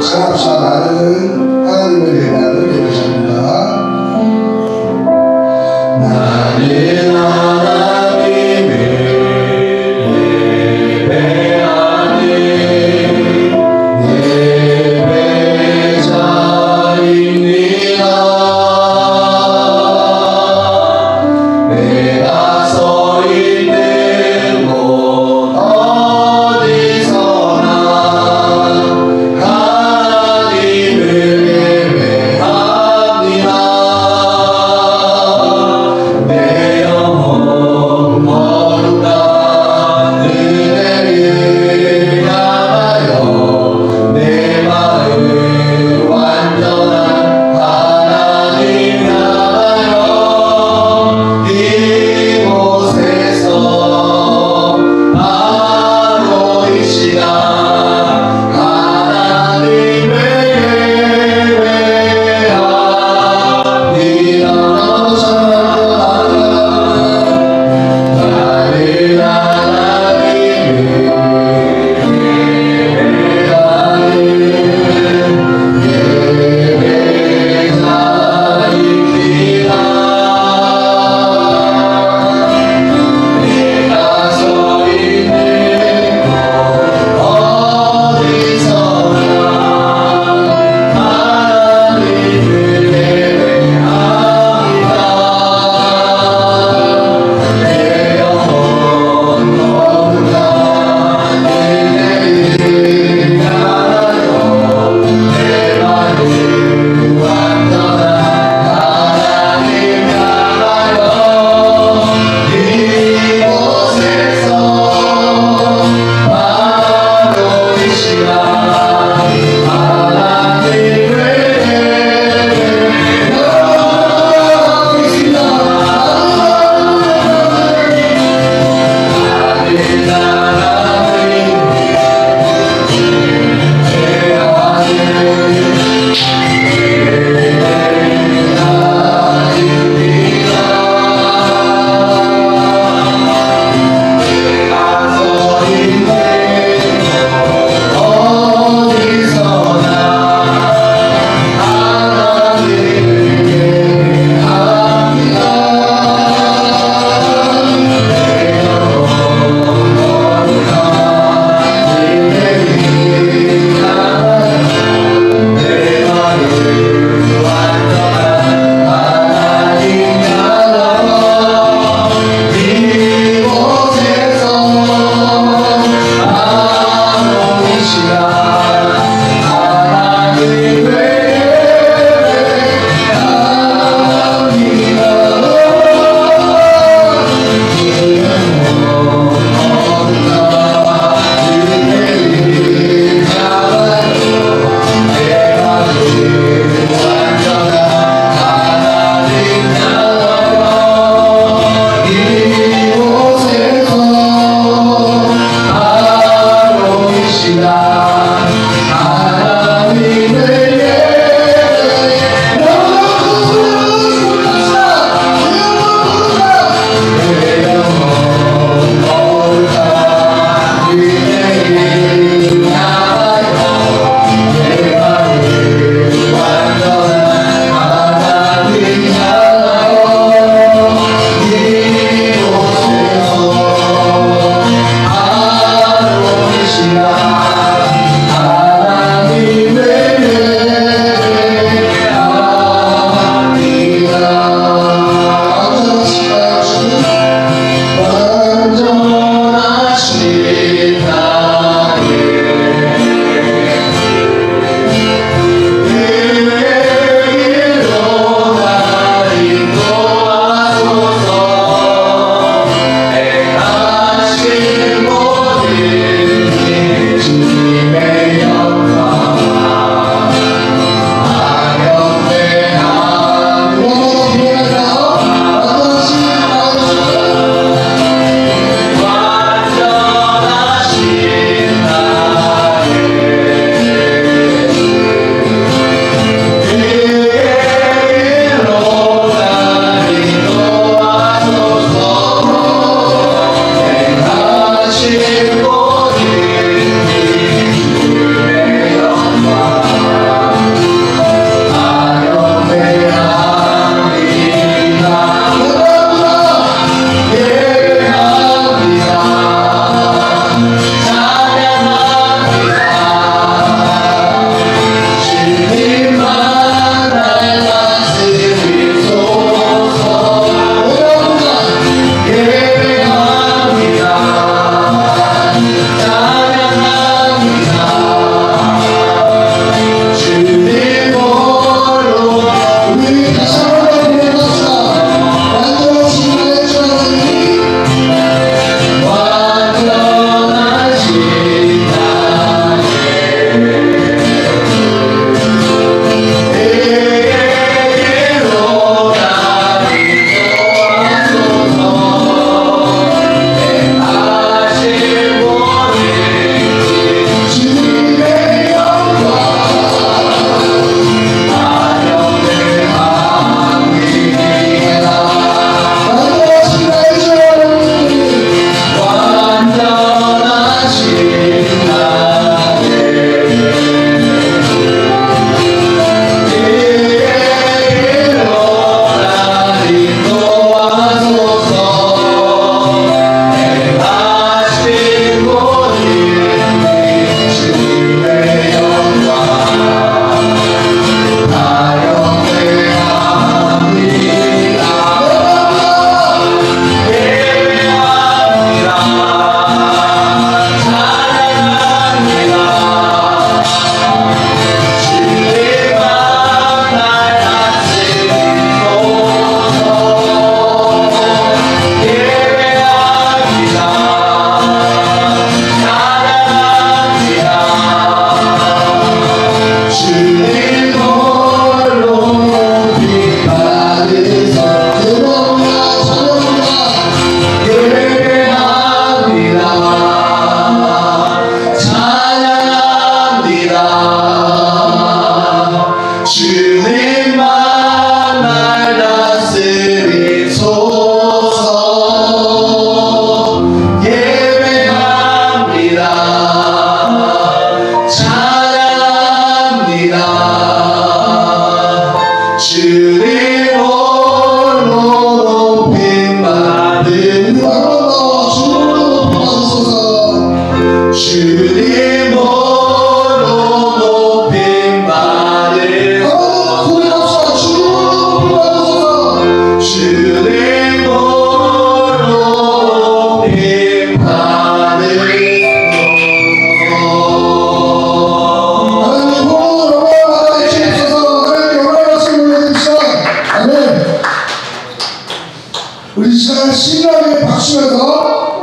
찬합시다. 나는 하나님을 예배하는 예배자입니다. 나는 하나님을 예배하는 예배자입니다. 내가 서 있는 곳 어디서나 하나님을 예배하는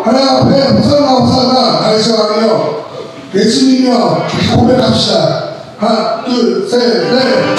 하나님 앞에 호산나 호산나 다시요 예수님이여 고백합시다. 하나 둘 셋 넷.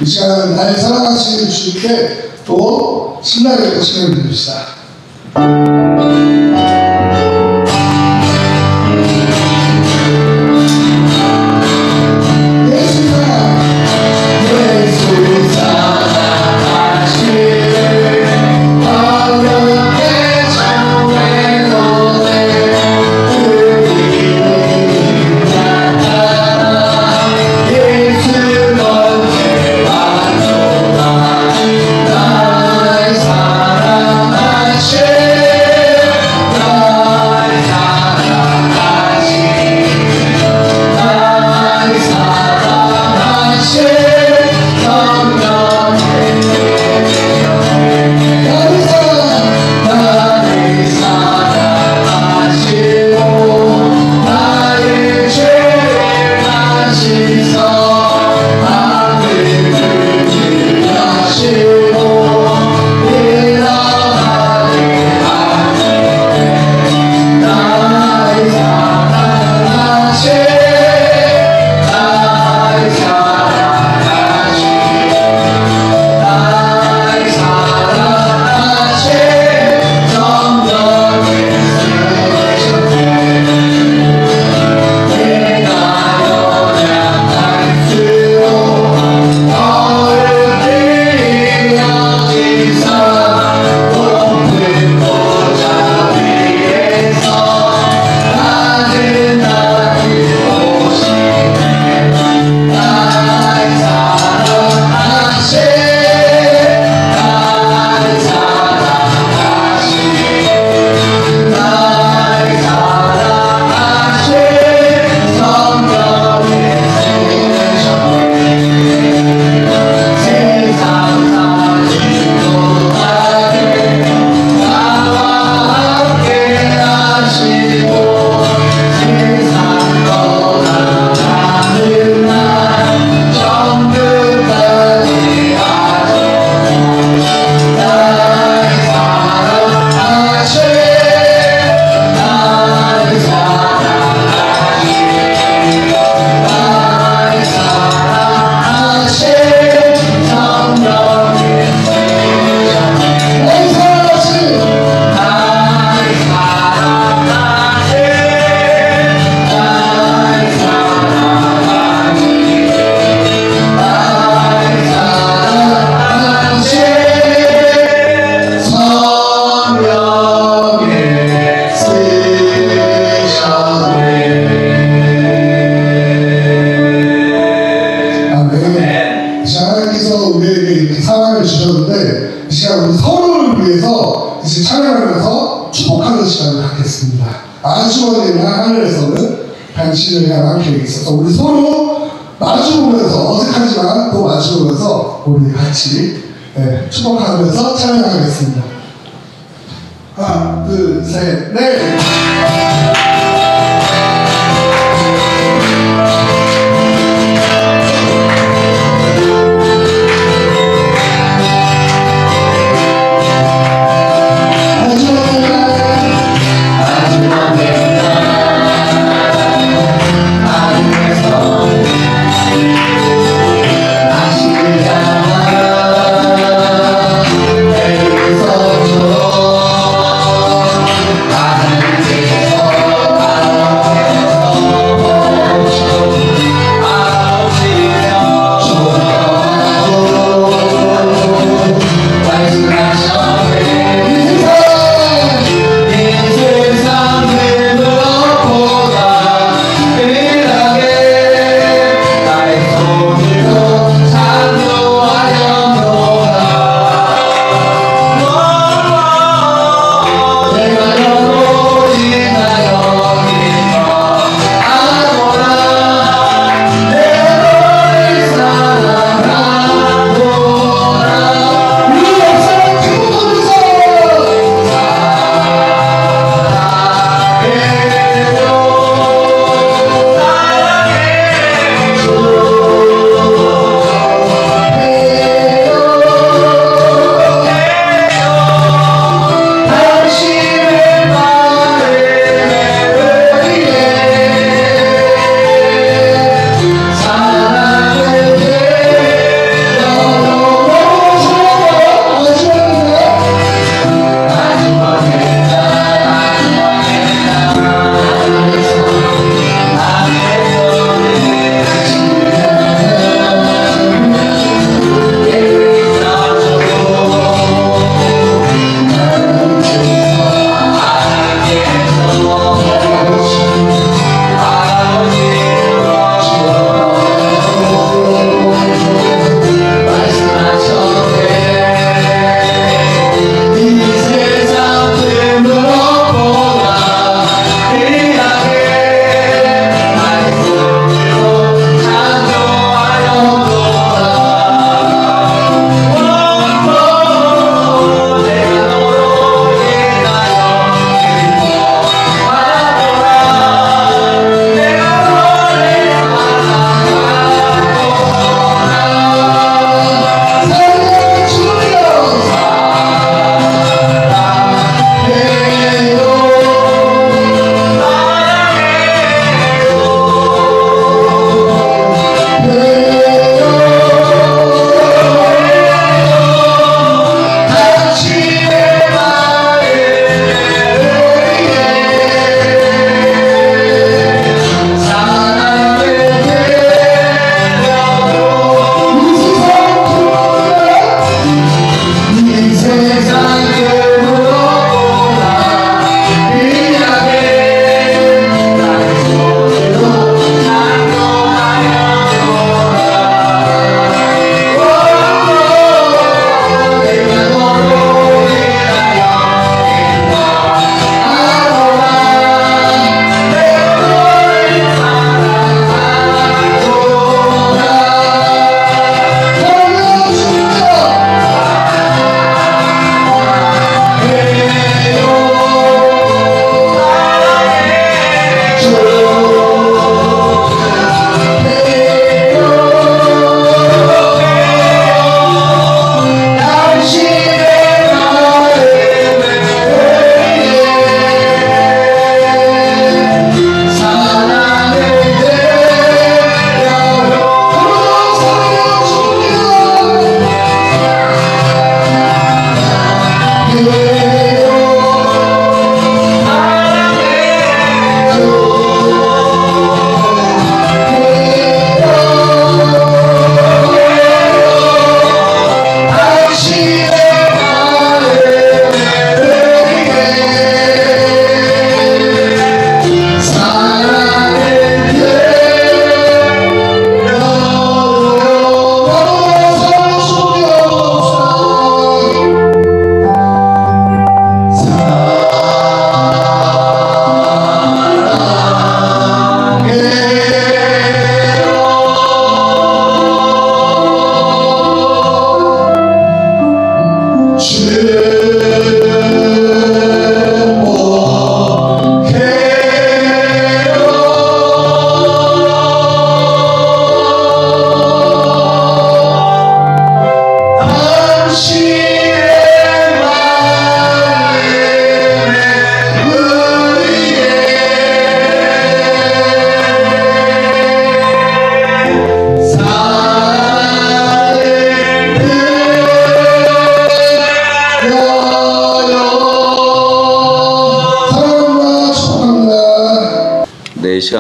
이 시간은 나의 사랑하시는 주님께 또 신나게 시간을 드립시다. 당신을 향한 계획이 있어서 우리 서로 마주보면서 어색하지만 또 마주보면서 우리 같이 축복하면서 찬양하겠습니다. 하나, 둘, 셋, 넷. I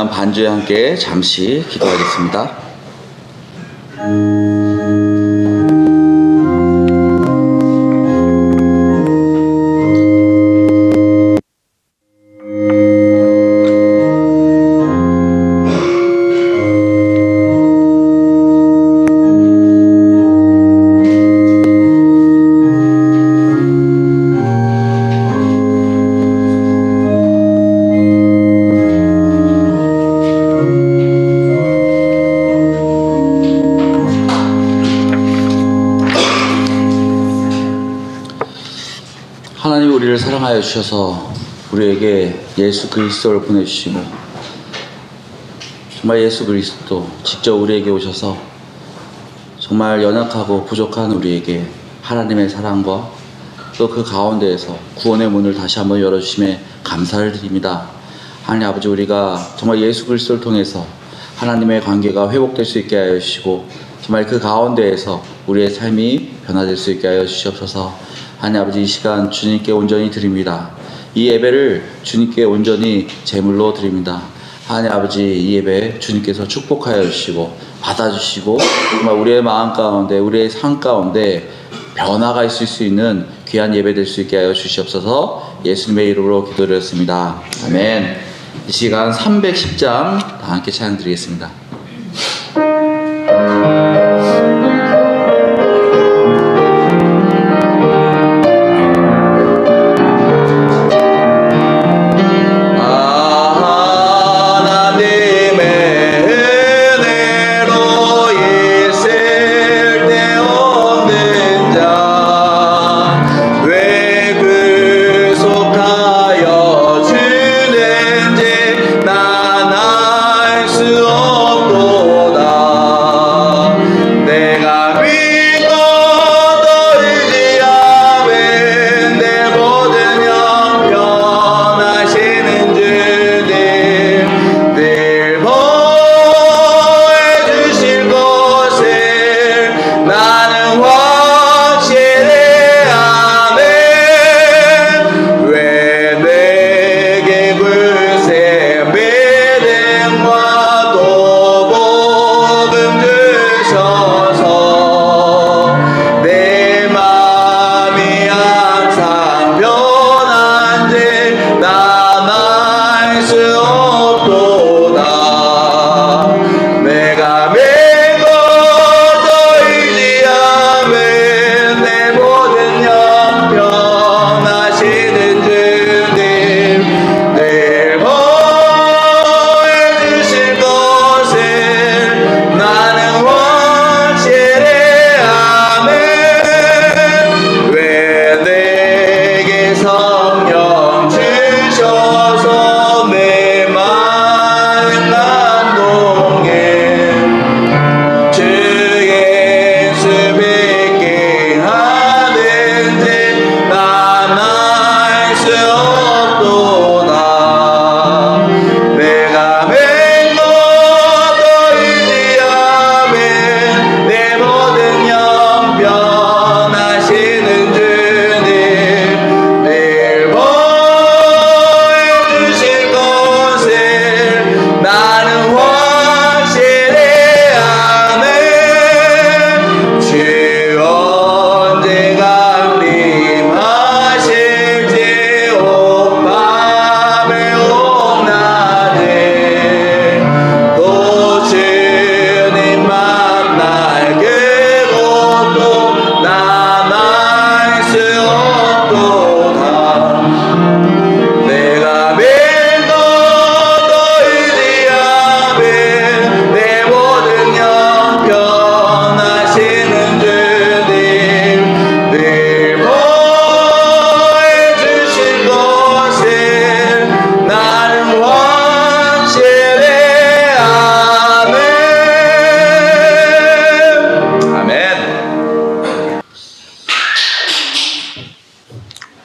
시간 반주에 함께 잠시 기도하겠습니다. 하나님 우리를 사랑하여 주셔서 우리에게 예수 그리스도를 보내주시고 정말 예수 그리스도 직접 우리에게 오셔서 정말 연약하고 부족한 우리에게 하나님의 사랑과 또 그 가운데에서 구원의 문을 다시 한번 열어주심에 감사를 드립니다. 하나님 아버지, 우리가 정말 예수 그리스도를 통해서 하나님의 관계가 회복될 수 있게 하여 주시고 정말 그 가운데에서 우리의 삶이 변화될 수 있게 하여 주시옵소서. 하나님 아버지, 이 시간 주님께 온전히 드립니다. 이 예배를 주님께 온전히 제물로 드립니다. 하나님 아버지, 이 예배 주님께서 축복하여 주시고 받아주시고 정말 우리의 마음 가운데 우리의 삶 가운데 변화가 있을 수 있는 귀한 예배 될 수 있게 하여 주시옵소서. 예수님의 이름으로 기도드렸습니다. 아멘. 이 시간 310장 다 함께 찬양 드리겠습니다.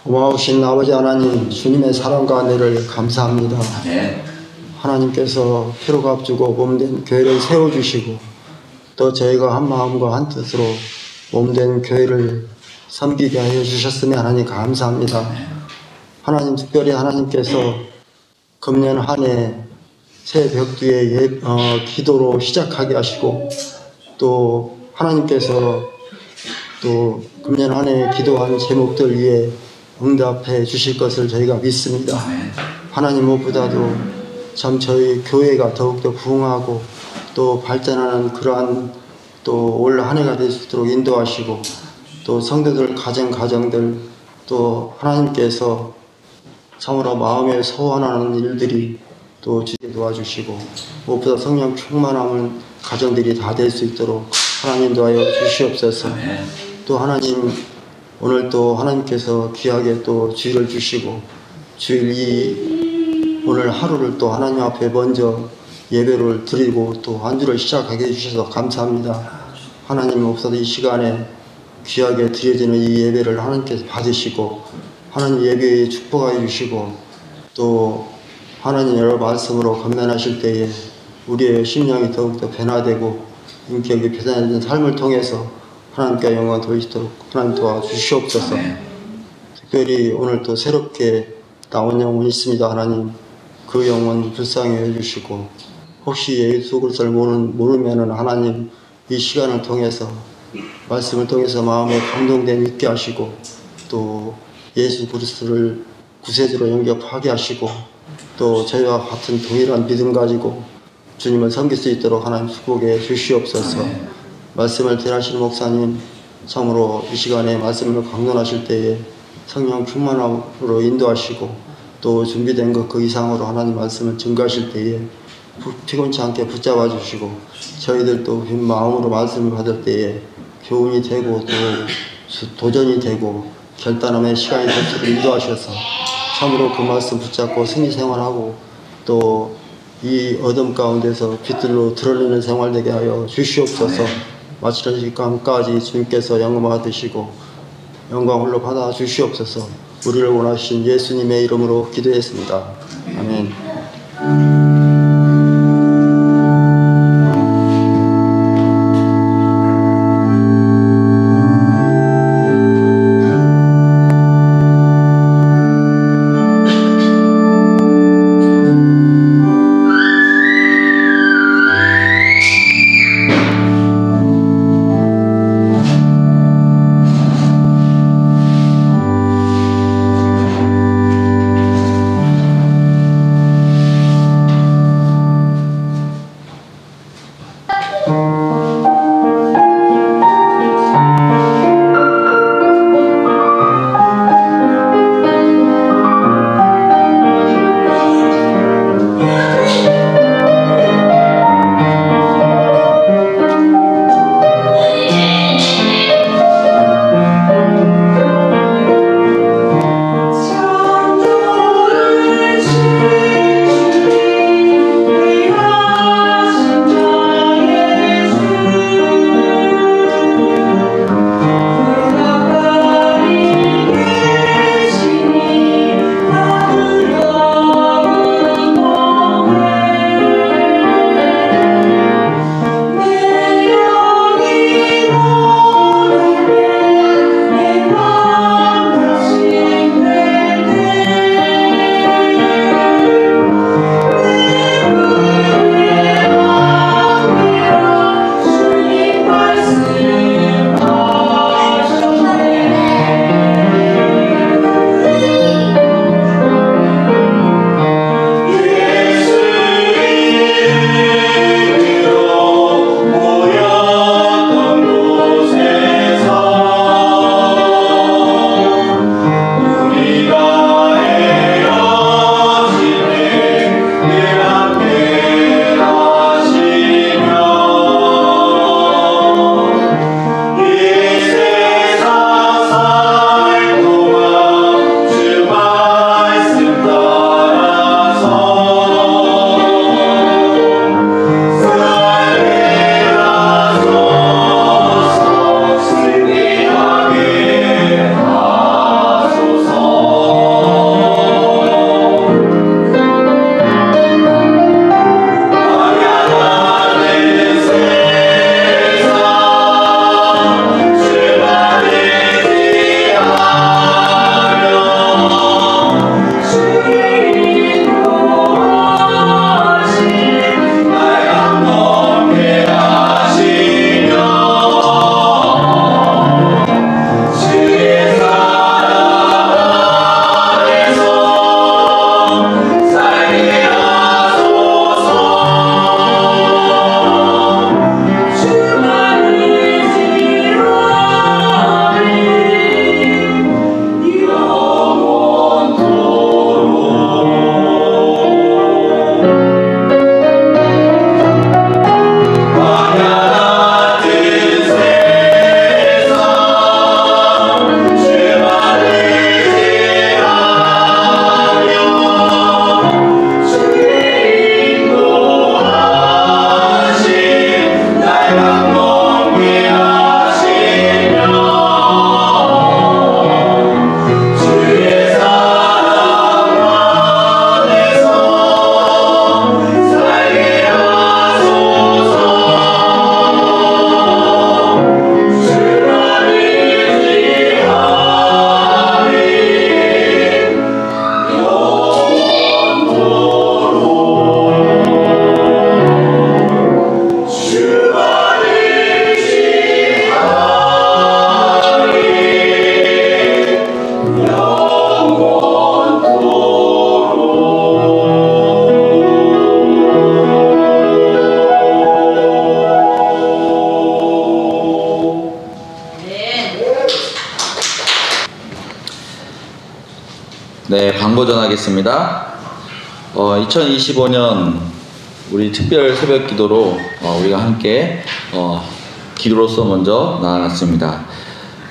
고마우신 아버지 하나님, 주님의 사랑과 은혜를 감사합니다. 아멘. 하나님께서 피로가 앞주고 몸된 교회를 세워주시고 또 저희가 한 마음과 한 뜻으로 몸된 교회를 섬기게 하여 주셨으니 하나님 감사합니다. 하나님, 특별히 하나님께서 금년 한 해 새 벽두에 기도로 시작하게 하시고 또 하나님께서 또 금년 한 해 기도한 제목들 위에 응답해 주실 것을 저희가 믿습니다. 하나님 무엇보다도 참 저희 교회가 더욱더 부흥하고 또 발전하는 그러한 또 올 한 해가 될 수 있도록 인도하시고 또 성도들 가정들 또 하나님께서 참으로 마음에 소원하는 일들이 또 주게 도와주시고 무엇보다 성령 충만함을 가정들이 다 될 수 있도록 하나님 도하여 주시옵소서. 또 하나님 오늘 또 하나님께서 귀하게 또 주일을 주시고 주일 오늘 하루를 또 하나님 앞에 먼저 예배를 드리고 또 한 주를 시작하게 해주셔서 감사합니다. 하나님 없어도 이 시간에 귀하게 드려지는 이 예배를 하나님께서 받으시고 하나님 예배에 축복하여 주시고 또 하나님 여러 말씀으로 건면하실 때에 우리의 심령이 더욱더 변화되고 인격이 변화되는 삶을 통해서 하나님께 영광 돌리시도록 하나님 도와주시옵소서. 특별히 오늘 또 새롭게 나온 영혼이 있습니다. 하나님 그 영혼 불쌍히 해주시고 혹시 예수 그리스도를 모르면은 하나님 이 시간을 통해서 말씀을 통해서 마음에 감동됨 있게 하시고 또 예수 그리스도를 구세주로 영접하게 하시고 또 저희와 같은 동일한 믿음 가지고 주님을 섬길 수 있도록 하나님 축복해 주시옵소서. 말씀을 전하시는 목사님 참으로 이 시간에 말씀을 강론하실 때에 성령 충만함으로 인도하시고 또 준비된 것 그 이상으로 하나님 말씀을 증거하실 때에 피곤치 않게 붙잡아 주시고 저희들도 빈 마음으로 말씀을 받을 때에 교훈이 되고 또 도전이 되고 결단함의 시간이 될수록 인도하셔서 참으로 그 말씀 붙잡고 승리 생활하고 또 이 어둠 가운데서 빛들로 드러내는 생활 되게 하여 주시옵소서. 마치는 시간까지 주님께서 영광 받으시고 영광 홀로 받아 주시옵소서. 우리를 원하신 예수님의 이름으로 기도했습니다. 아멘. 네, 광고 전하겠습니다. 2025년 우리 특별 새벽 기도로 우리가 함께 기도로서 먼저 나아갔습니다.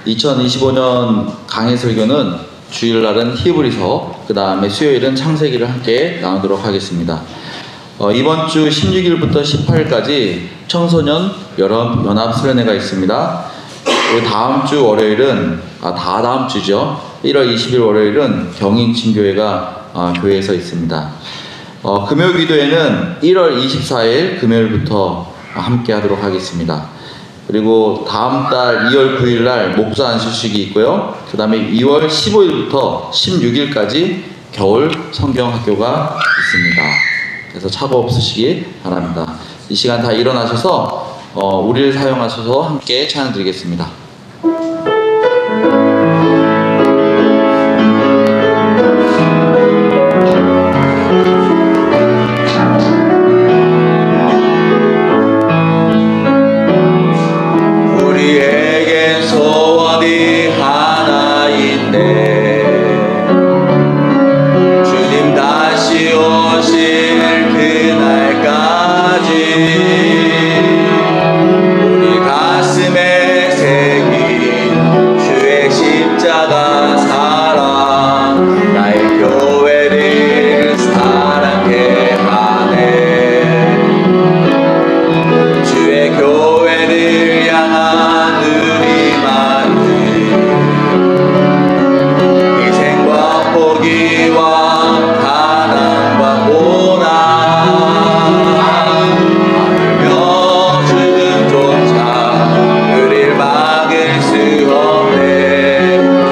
2025년 강해 설교는 주일날은 히브리서, 그 다음에 수요일은 창세기를 함께 나누도록 하겠습니다. 이번 주 16일부터 18일까지 청소년 연합 수련회가 있습니다. 그리고 다음 주 월요일은, 다음 주죠. 1월 20일 월요일은 경인친교회가 교회에서 있습니다. 금요 기도회는 1월 24일 금요일부터 함께 하도록 하겠습니다. 그리고 다음 달 2월 9일 날 목사 안수식이 있고요. 그 다음에 2월 15일부터 16일까지 겨울 성경학교가 있습니다. 그래서 착오 없으시기 바랍니다. 이 시간 다 일어나셔서 우리를 사용하셔서 함께 찬양 드리겠습니다. 우리에겐 소원이 하나인데 주님 다시 오실 그날까지 우리 가슴에 새긴 주의 십자가 사랑 나의 교회를 사랑해 하네. 주의 교회를 향한 우리만은 희생과 포기와 가난과 고난 하며 죽음조차 우릴 막을 수 없네.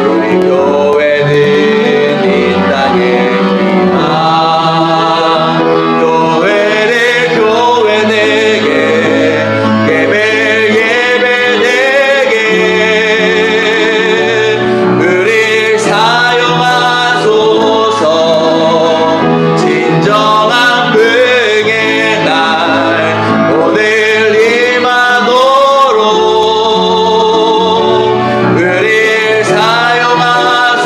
우리 교회는 이 땅의 희망. 교회 내게 예배 내게 우릴 사용하소서. 진정한 긍의 날 오늘 임하도록 우릴 사용하소서.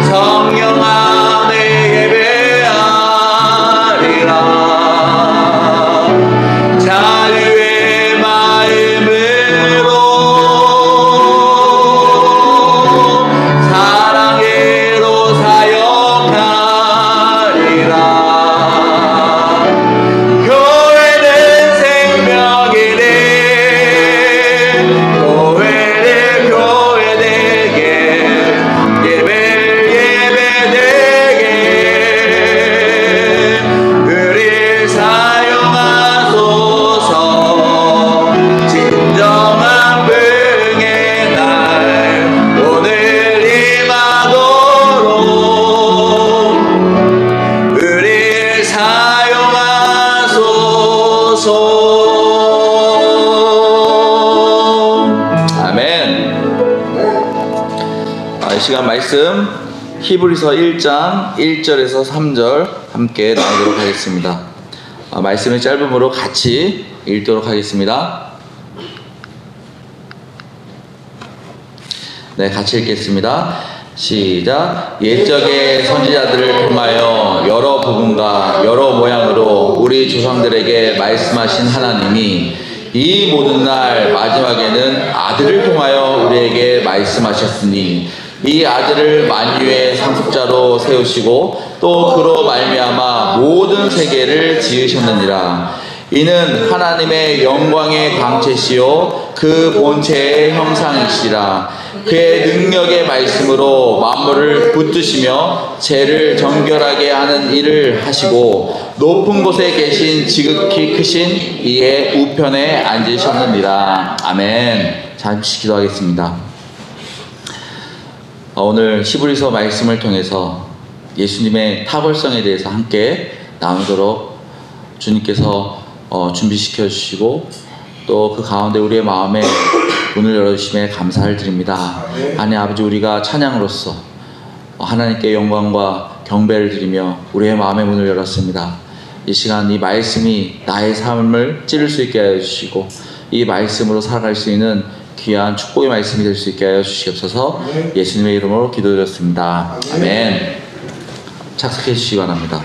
성령 안에 예배하리라. 자유의 마음으로 사랑으로 사역하리라. 교회는 생명이네. 교회 내게 예배 내게 우릴 사용하소서. 진정한 긍의 날 오늘 임하도록 우릴 사용하소서. 아멘. 이 시간 말씀 히브리서 1장 1절에서 3절 함께 나누도록 하겠습니다. 말씀이 짧으므로 같이 읽도록 하겠습니다. 네, 같이 읽겠습니다. 시작. 옛적의 선지자들을 통하여 여러 부분과 여러 모양으로 우리 조상들에게 말씀하신 하나님이 이 모든 날 마지막에는 아들을 통하여 우리에게 말씀하셨으니 이 아들을 만유의 상속자로 세우시고 또 그로 말미암아 모든 세계를 지으셨느니라. 이는 하나님의 영광의 광채시요 그 본체의 형상이시라. 그의 능력의 말씀으로 만물을 붙드시며 죄를 정결하게 하는 일을 하시고 높은 곳에 계신 지극히 크신 이의 우편에 앉으셨느니라. 아멘. 잠시 기도하겠습니다. 오늘 히브리서 말씀을 통해서 예수님의 탁월성에 대해서 함께 나누도록 주님께서 준비시켜 주시고 또 그 가운데 우리의 마음에 문을 열어주심에 감사를 드립니다. 하나님 아버지, 우리가 찬양으로서 하나님께 영광과 경배를 드리며 우리의 마음의 문을 열었습니다. 이 시간 이 말씀이 나의 삶을 찌를 수 있게 하여 주시고 이 말씀으로 살아갈 수 있는 귀한 축복의 말씀이 될 수 있게 하여 주시옵소서. 예수님의 이름으로 기도드렸습니다. 아멘. 착석해 주시기 바랍니다.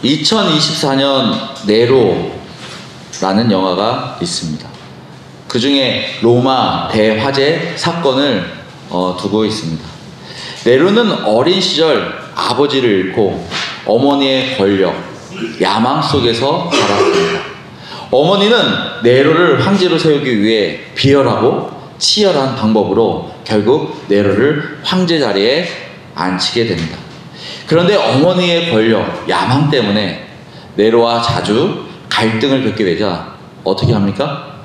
2024년 네로라는 영화가 있습니다. 그 중에 로마 대화재 사건을 두고 있습니다. 네로는 어린 시절 아버지를 잃고 어머니의 권력, 야망 속에서 자랐습니다. 어머니는 네로를 황제로 세우기 위해 비열하고 치열한 방법으로 결국 네로를 황제 자리에 앉히게 됩니다. 그런데 어머니의 권력, 야망 때문에 네로와 자주 갈등을 겪게 되자 어떻게 합니까?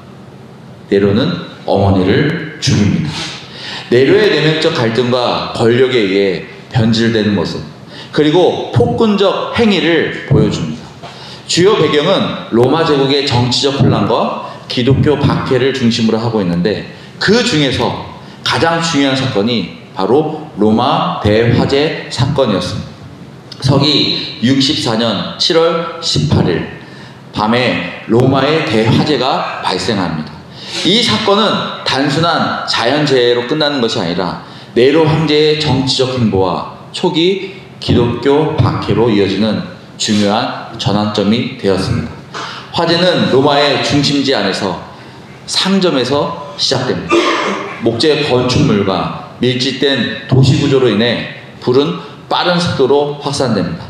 네로는 어머니를 죽입니다. 네로의 내면적 갈등과 권력에 의해 변질되는 모습, 그리고 폭군적 행위를 보여줍니다. 주요 배경은 로마 제국의 정치적 혼란과 기독교 박해를 중심으로 하고 있는데, 그 중에서 가장 중요한 사건이 바로 로마 대화재 사건이었습니다. 서기 64년 7월 18일 밤에 로마의 대화재가 발생합니다. 이 사건은 단순한 자연재해로 끝나는 것이 아니라 네로 황제의 정치적 행보와 초기 기독교 박해로 이어지는 중요한 전환점이 되었습니다. 화재는 로마의 중심지 안에서 상점에서 시작됩니다. 목재 건축물과 밀집된 도시구조로 인해 불은 빠른 속도로 확산됩니다.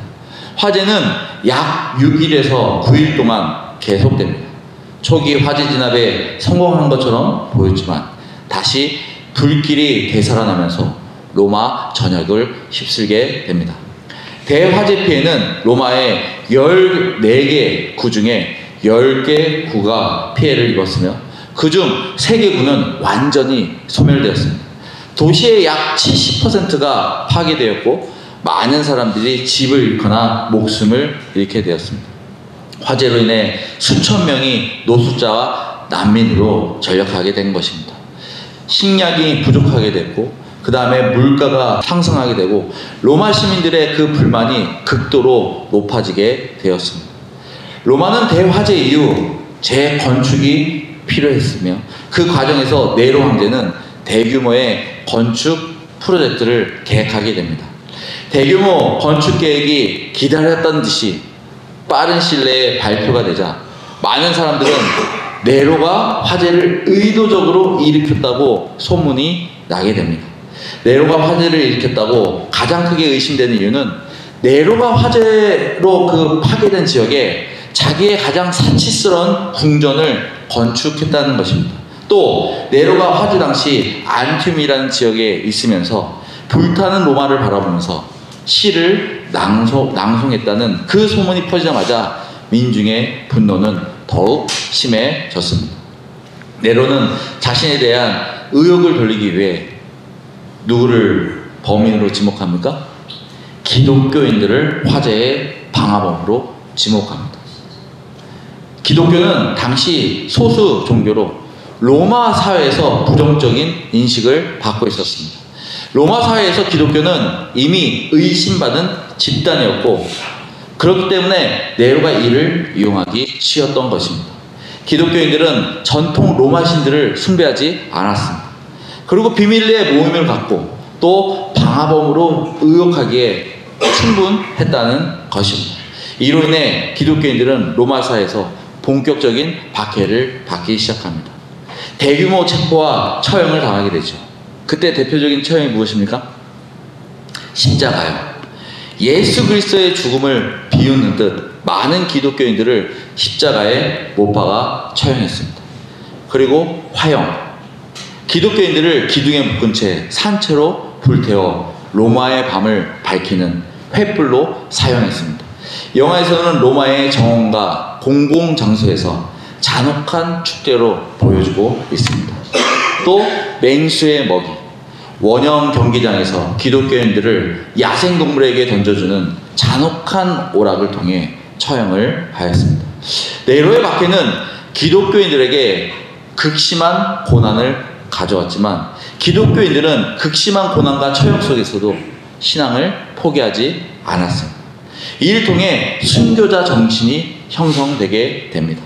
화재는 약 6일에서 9일 동안 계속됩니다. 초기 화재 진압에 성공한 것처럼 보였지만 다시 불길이 되살아나면서 로마 전역을 휩쓸게 됩니다. 대화재 피해는 로마의 14개 구 중에 10개 구가 피해를 입었으며 그중 3개 구는 완전히 소멸되었습니다. 도시의 약 70%가 파괴되었고 많은 사람들이 집을 잃거나 목숨을 잃게 되었습니다. 화재로 인해 수천 명이 노숙자와 난민으로 전락하게 된 것입니다. 식량이 부족하게 됐고 그 다음에 물가가 상승하게 되고 로마 시민들의 그 불만이 극도로 높아지게 되었습니다. 로마는 대화재 이후 재건축이 필요했으며 그 과정에서 네로 황제는 대규모의 건축 프로젝트를 계획하게 됩니다. 대규모 건축 계획이 기다렸던 듯이 빠른 시일 내에 발표가 되자 많은 사람들은 네로가 화재를 의도적으로 일으켰다고 소문이 나게 됩니다. 네로가 화재를 일으켰다고 가장 크게 의심되는 이유는 네로가 화재로 그 파괴된 지역에 자기의 가장 사치스러운 궁전을 건축했다는 것입니다. 또 네로가 화재 당시 안툼이라는 지역에 있으면서 불타는 로마를 바라보면서 시를 낭송했다는 그 소문이 퍼지자마자 민중의 분노는 더욱 심해졌습니다. 네로는 자신에 대한 의혹을 돌리기 위해 누구를 범인으로 지목합니까? 기독교인들을 화재의 방화범으로 지목합니다. 기독교는 당시 소수 종교로 로마 사회에서 부정적인 인식을 받고 있었습니다. 로마 사회에서 기독교는 이미 의심받은 집단이었고 그렇기 때문에 네로가 이를 이용하기 쉬웠던 것입니다. 기독교인들은 전통 로마 신들을 숭배하지 않았습니다. 그리고 비밀리에 모임을 갖고 또 방화범으로 의혹하기에 충분했다는 것입니다. 이로 인해 기독교인들은 로마 사회에서 본격적인 박해를 받기 시작합니다. 대규모 체포와 처형을 당하게 되죠. 그때 대표적인 처형이 무엇입니까? 십자가요. 예수 그리스도의 죽음을 비웃는 듯 많은 기독교인들을 십자가에 못 박아 처형했습니다. 그리고 화형. 기독교인들을 기둥에 묶은 채 산채로 불태워 로마의 밤을 밝히는 횃불로 사용했습니다. 영화에서는 로마의 정원과 공공장소에서 잔혹한 축제로 보여주고 있습니다. 또 맹수의 먹이, 원형 경기장에서 기독교인들을 야생동물에게 던져주는 잔혹한 오락을 통해 처형을 하였습니다. 네로의 박해는 기독교인들에게 극심한 고난을 가져왔지만 기독교인들은 극심한 고난과 처형 속에서도 신앙을 포기하지 않았습니다. 이를 통해 순교자 정신이 형성되게 됩니다.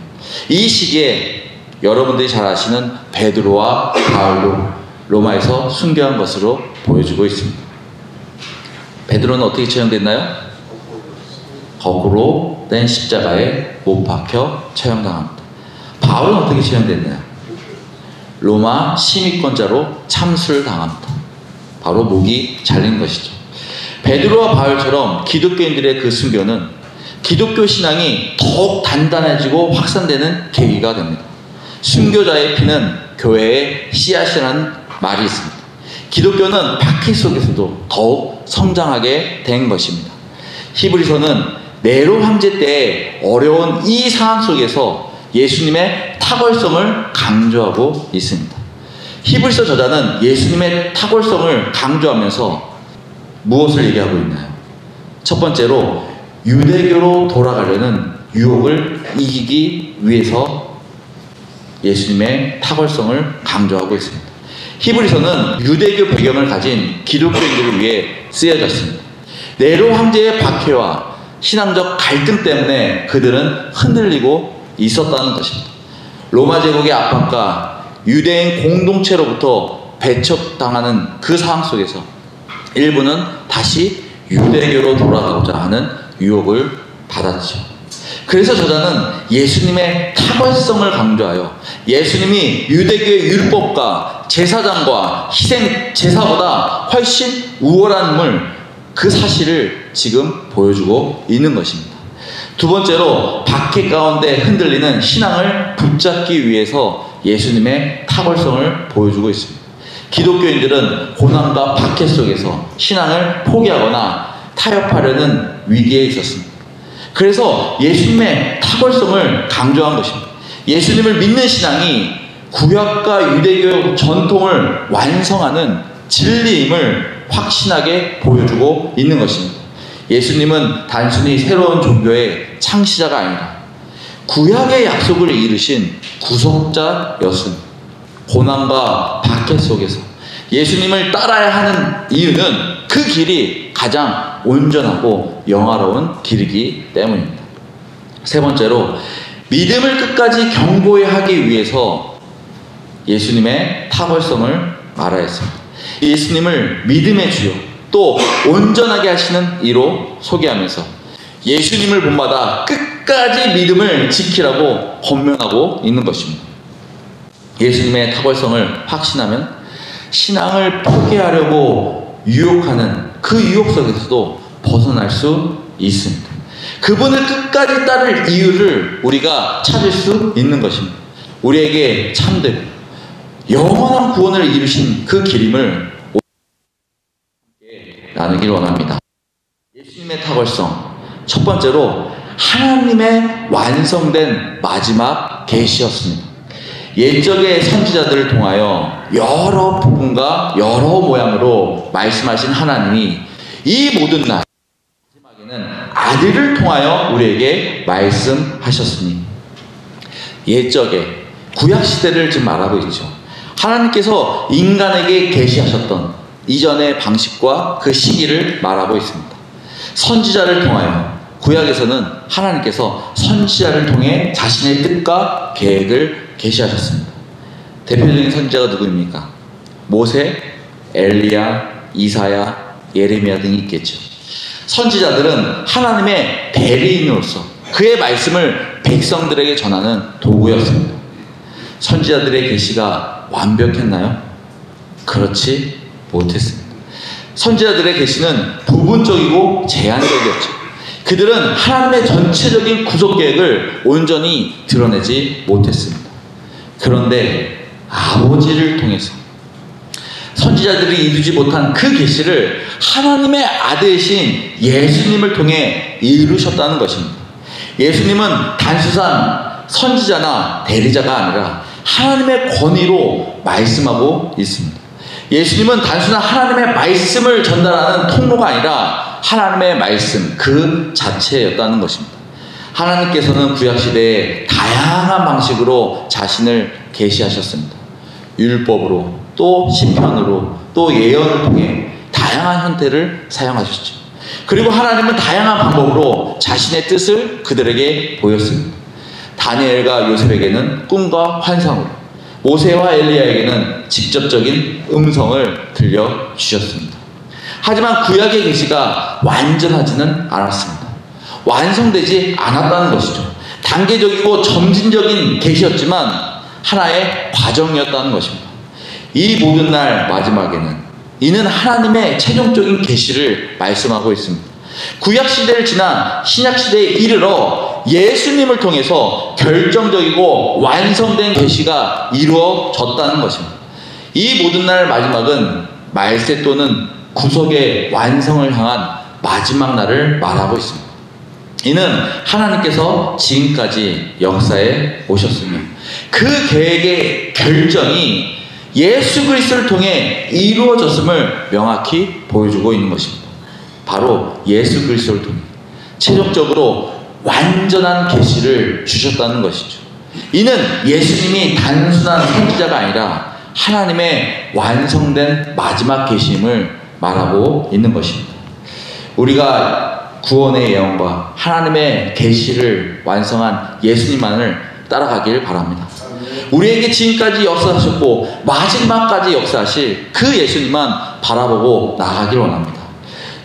이 시기에 여러분들이 잘 아시는 베드로와 바울로 로마에서 순교한 것으로 보여주고 있습니다. 베드로는 어떻게 처형됐나요? 거꾸로 된 십자가에 못 박혀 처형당합니다. 바울은 어떻게 처형됐나요? 로마 시민권자로 참수를 당합니다. 바로 목이 잘린 것이죠. 베드로와 바울처럼 기독교인들의 그 순교는 기독교 신앙이 더욱 단단해지고 확산되는 계기가 됩니다. 순교자의 피는 교회의 씨앗이라는 말이 있습니다. 기독교는 박해 속에서도 더욱 성장하게 된 것입니다. 히브리서는 네로 황제 때의 어려운 이 상황 속에서 예수님의 탁월성을 강조하고 있습니다. 히브리서 저자는 예수님의 탁월성을 강조하면서 무엇을 얘기하고 있나요? 첫 번째로 유대교로 돌아가려는 유혹을 이기기 위해서 예수님의 탁월성을 강조하고 있습니다. 히브리서는 유대교 배경을 가진 기독교인들을 위해 쓰여졌습니다. 네로 황제의 박해와 신앙적 갈등 때문에 그들은 흔들리고 있었다는 것입니다. 로마 제국의 압박과 유대인 공동체로부터 배척당하는 그 상황 속에서 일부는 다시 유대교로 돌아가고자 하는 유혹을 받았죠. 그래서 저자는 예수님의 탁월성을 강조하여 예수님이 유대교의 율법과 제사장과 희생 제사보다 훨씬 우월함을 그 사실을 지금 보여주고 있는 것입니다. 두 번째로 박해 가운데 흔들리는 신앙을 붙잡기 위해서 예수님의 탁월성을 보여주고 있습니다. 기독교인들은 고난과 박해 속에서 신앙을 포기하거나 타협하려는 위기에 있었습니다. 그래서 예수님의 탁월성을 강조한 것입니다. 예수님을 믿는 신앙이 구약과 유대교 전통을 완성하는 진리임을 확신하게 보여주고 있는 것입니다. 예수님은 단순히 새로운 종교의 창시자가 아니라 구약의 약속을 이루신 구속자였습니다. 고난과 박해 속에서 예수님을 따라야 하는 이유는 그 길이 가장 온전하고 영화로운 길이기 때문입니다. 세 번째로 믿음을 끝까지 경고히 하기 위해서 예수님의 탁월성을 말하야 했습니다. 예수님을 믿음의 주요 또 온전하게 하시는 이로 소개하면서 예수님을 본받아 끝까지 믿음을 지키라고 권면하고 있는 것입니다. 예수님의 탁월성을 확신하면 신앙을 포기하려고 유혹하는 그 유혹 속에서도 벗어날 수 있습니다. 그분을 끝까지 따를 이유를 우리가 찾을 수 있는 것입니다. 우리에게 참되고 영원한 구원을 이루신 그 길임을 나누길 원합니다. 예수님의 탁월성, 첫 번째로 하나님의 완성된 마지막 계시였습니다. 옛적의 선지자들을 통하여 여러 부분과 여러 모양으로 말씀하신 하나님이 이 모든 날 마지막에는 아들을 통하여 우리에게 말씀하셨으니, 옛적의 구약시대를 지금 말하고 있죠. 하나님께서 인간에게 계시하셨던 이전의 방식과 그 시기를 말하고 있습니다. 선지자를 통하여, 구약에서는 하나님께서 선지자를 통해 자신의 뜻과 계획을 계시하셨습니다. 대표적인 선지자가 누구입니까? 모세, 엘리야, 이사야, 예레미야 등이 있겠죠. 선지자들은 하나님의 대리인으로서 그의 말씀을 백성들에게 전하는 도구였습니다. 선지자들의 계시가 완벽했나요? 그렇지 못했습니다. 선지자들의 계시는 부분적이고 제한적이었죠. 그들은 하나님의 전체적인 구속 계획을 온전히 드러내지 못했습니다. 그런데 아버지를 통해서 선지자들이 이루지 못한 그 계시를 하나님의 아들이신 예수님을 통해 이루셨다는 것입니다. 예수님은 단순한 선지자나 대리자가 아니라 하나님의 권위로 말씀하고 있습니다. 예수님은 단순한 하나님의 말씀을 전달하는 통로가 아니라 하나님의 말씀 그 자체였다는 것입니다. 하나님께서는 구약시대에 다양한 방식으로 자신을 계시하셨습니다. 율법으로, 또 시편으로, 또 예언을 통해 다양한 형태를 사용하셨죠. 그리고 하나님은 다양한 방법으로 자신의 뜻을 그들에게 보였습니다. 다니엘과 요셉에게는 꿈과 환상으로, 모세와 엘리야에게는 직접적인 음성을 들려주셨습니다. 하지만 구약의 계시가 완전하지는 않았습니다. 완성되지 않았다는 것이죠. 단계적이고 점진적인 계시였지만 하나의 과정이었다는 것입니다. 이 모든 날 마지막에는 이는 하나님의 최종적인 계시를 말씀하고 있습니다. 구약시대를 지나 신약시대에 이르러 예수님을 통해서 결정적이고 완성된 계시가 이루어졌다는 것입니다. 이 모든 날 마지막은 말세 또는 구속의 완성을 향한 마지막 날을 말하고 있습니다. 이는 하나님께서 지금까지 역사에 오셨으며 그 계획의 결정이 예수 그리스도를 통해 이루어졌음을 명확히 보여주고 있는 것입니다. 바로 예수 그리스도를 통해 최종적으로 완전한 계시를 주셨다는 것이죠. 이는 예수님이 단순한 선지자가 아니라 하나님의 완성된 마지막 계시임을 말하고 있는 것입니다. 우리가 구원의 예언과 하나님의 계시를 완성한 예수님만을 따라가길 바랍니다. 우리에게 지금까지 역사하셨고 마지막까지 역사하실 그 예수님만 바라보고 나아가길 원합니다.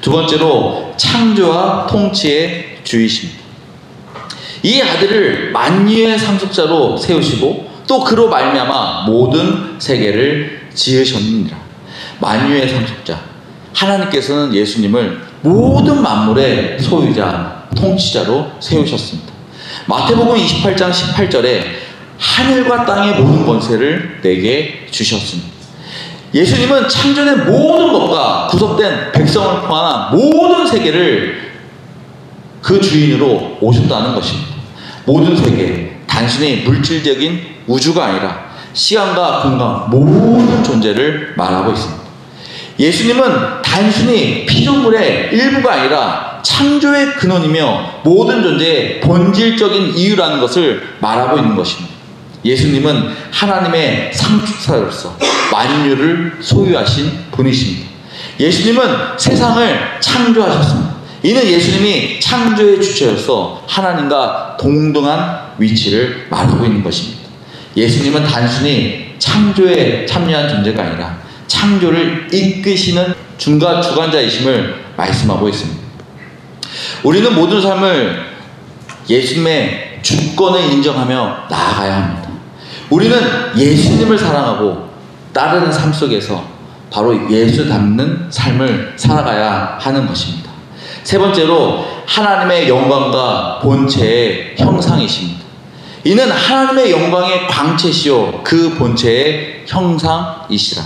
두 번째로 창조와 통치의 주이십니다. 이 아들을 만유의 상속자로 세우시고 또 그로 말미암아 모든 세계를 지으셨느니라. 만유의 상속자, 하나님께서는 예수님을 모든 만물의 소유자, 통치자로 세우셨습니다. 마태복음 28장 18절에 하늘과 땅의 모든 권세를 내게 주셨습니다. 예수님은 창조의 모든 것과 구속된 백성을 포함한 모든 세계를 그 주인으로 오셨다는 것입니다. 모든 세계, 단순히 물질적인 우주가 아니라 시간과 공간, 모든 존재를 말하고 있습니다. 예수님은 단순히 피조물의 일부가 아니라 창조의 근원이며 모든 존재의 본질적인 이유라는 것을 말하고 있는 것입니다. 예수님은 하나님의 상속자로서 만유를 소유하신 분이십니다. 예수님은 세상을 창조하셨습니다. 이는 예수님이 창조의 주체로서 하나님과 동등한 위치를 말하고 있는 것입니다. 예수님은 단순히 창조에 참여한 존재가 아니라 창조를 이끄시는 중간자이심을 말씀하고 있습니다. 우리는 모든 삶을 예수님의 주권을 인정하며 나아가야 합니다. 우리는 예수님을 사랑하고 따르는 삶 속에서 바로 예수 닮는 삶을 살아가야 하는 것입니다. 세 번째로 하나님의 영광과 본체의 형상이십니다. 이는 하나님의 영광의 광채시요 그 본체의 형상이시라.